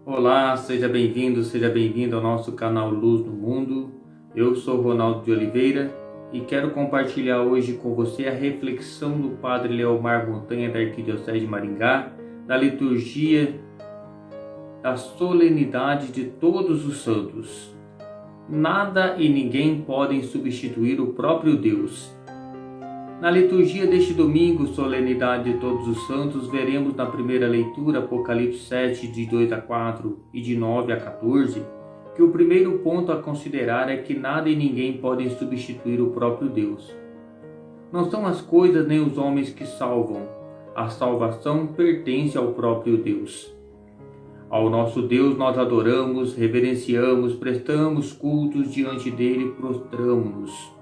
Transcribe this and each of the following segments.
Olá, seja bem-vindo ao nosso canal Luz no Mundo. Eu sou Ronaldo de Oliveira e quero compartilhar hoje com você a reflexão do Padre Leomar Montanha da Arquidiocese de Maringá, da liturgia da solenidade de todos os santos. Nada e ninguém podem substituir o próprio Deus. Na liturgia deste domingo, solenidade de todos os santos, veremos na primeira leitura, Apocalipse 7, de 2 a 4 e de 9 a 14, que o primeiro ponto a considerar é que nada e ninguém podem substituir o próprio Deus. Não são as coisas nem os homens que salvam, a salvação pertence ao próprio Deus. Ao nosso Deus nós adoramos, reverenciamos, prestamos cultos diante dele, prostramo-nos.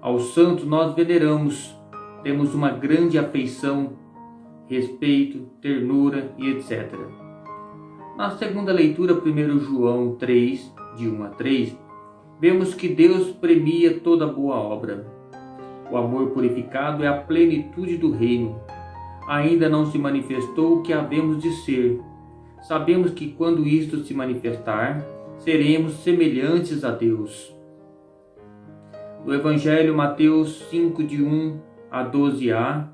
Aos santos nós veneramos, temos uma grande afeição, respeito, ternura e etc. Na segunda leitura, 1 João 3, de 1 a 3, vemos que Deus premia toda boa obra. O amor purificado é a plenitude do reino. Ainda não se manifestou o que havemos de ser. Sabemos que quando isto se manifestar, seremos semelhantes a Deus. No Evangelho Mateus 5, de 1 a 12a,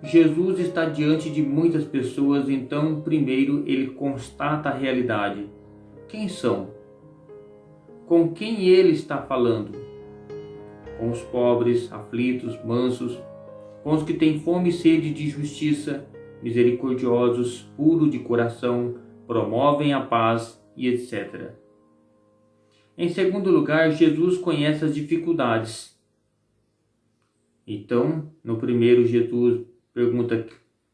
Jesus está diante de muitas pessoas, então primeiro ele constata a realidade. Quem são? Com quem ele está falando? Com os pobres, aflitos, mansos, com os que têm fome e sede de justiça, misericordiosos, puros de coração, promovem a paz e etc. Em segundo lugar, Jesus conhece as dificuldades. Então, no primeiro, Jesus pergunta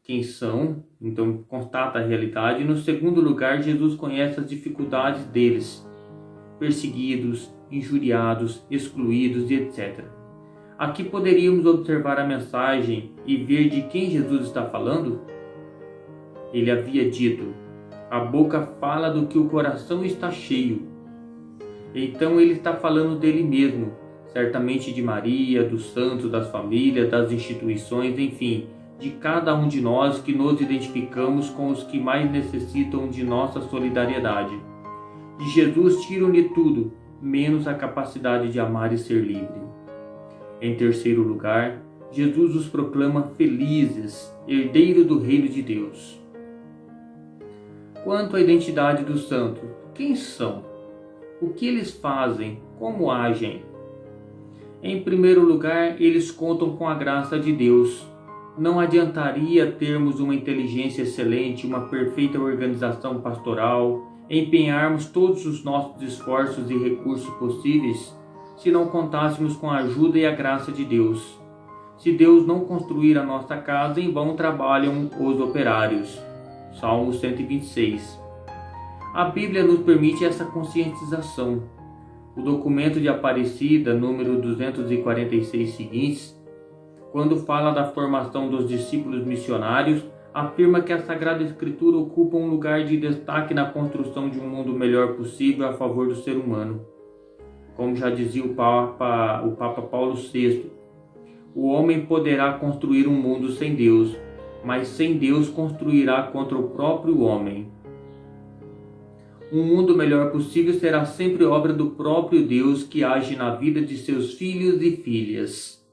quem são, então constata a realidade. E no segundo lugar, Jesus conhece as dificuldades deles, perseguidos, injuriados, excluídos e etc. Aqui poderíamos observar a mensagem e ver de quem Jesus está falando. Ele havia dito: a boca fala do que o coração está cheio. Então ele está falando dele mesmo, certamente de Maria, dos santos, das famílias, das instituições, enfim, de cada um de nós que nos identificamos com os que mais necessitam de nossa solidariedade. De Jesus tiram-lhe tudo, menos a capacidade de amar e ser livre. Em terceiro lugar, Jesus os proclama felizes, herdeiros do reino de Deus. Quanto à identidade dos santos, quem são? O que eles fazem? Como agem? Em primeiro lugar, eles contam com a graça de Deus. Não adiantaria termos uma inteligência excelente, uma perfeita organização pastoral, empenharmos todos os nossos esforços e recursos possíveis, se não contássemos com a ajuda e a graça de Deus. Se Deus não construir a nossa casa, em vão trabalham os operários. Salmo 126. A Bíblia nos permite essa conscientização. O documento de Aparecida, número 246 seguintes, quando fala da formação dos discípulos missionários, afirma que a Sagrada Escritura ocupa um lugar de destaque na construção de um mundo melhor possível a favor do ser humano. Como já dizia o Papa Paulo VI, o homem poderá construir um mundo sem Deus, mas sem Deus construirá contra o próprio homem. Um mundo melhor possível será sempre obra do próprio Deus que age na vida de seus filhos e filhas.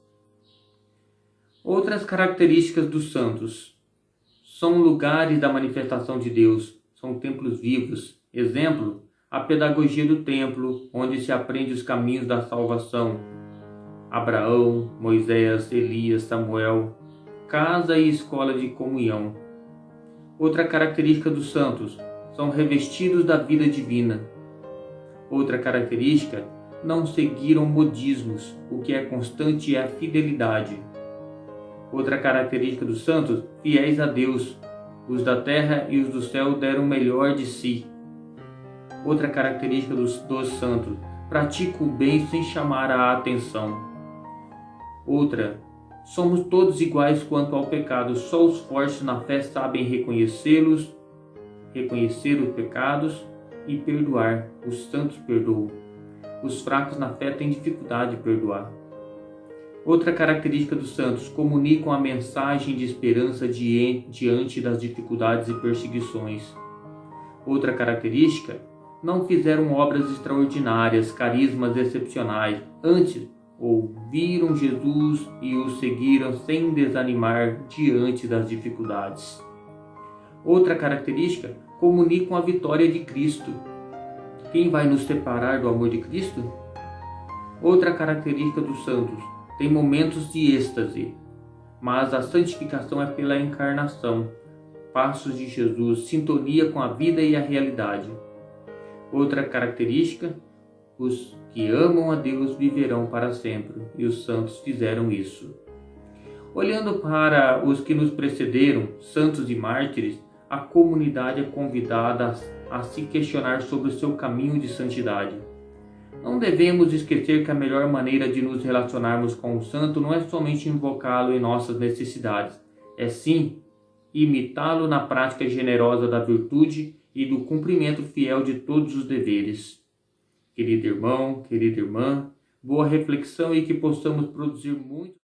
Outras características dos santos são lugares da manifestação de Deus, são templos vivos. Exemplo, a pedagogia do templo, onde se aprende os caminhos da salvação. Abraão, Moisés, Elias, Samuel, casa e escola de comunhão. Outra característica dos santos: são revestidos da vida divina. Outra característica: não seguiram modismos, o que é constante é a fidelidade. Outra característica dos santos: fiéis a Deus. Os da terra e os do céu deram o melhor de si. Outra característica dos santos: praticam o bem sem chamar a atenção. Outra: somos todos iguais quanto ao pecado, só os fortes na fé sabem reconhecer os pecados e perdoar. Os santos perdoam. Os fracos na fé têm dificuldade de perdoar. Outra característica dos santos: comunicam a mensagem de esperança diante das dificuldades e perseguições. Outra característica, não fizeram obras extraordinárias, carismas excepcionais. Antes, ouviram Jesus e o seguiram sem desanimar diante das dificuldades. Outra característica, comunicam a vitória de Cristo. Quem vai nos separar do amor de Cristo? Outra característica dos santos, tem momentos de êxtase, mas a santificação é pela encarnação, passos de Jesus, sintonia com a vida e a realidade. Outra característica, os que amam a Deus viverão para sempre, e os santos fizeram isso. Olhando para os que nos precederam, santos e mártires, a comunidade é convidada a se questionar sobre o seu caminho de santidade. Não devemos esquecer que a melhor maneira de nos relacionarmos com o santo não é somente invocá-lo em nossas necessidades, é sim imitá-lo na prática generosa da virtude e do cumprimento fiel de todos os deveres. Querido irmão, querida irmã, boa reflexão e que possamos produzir muito.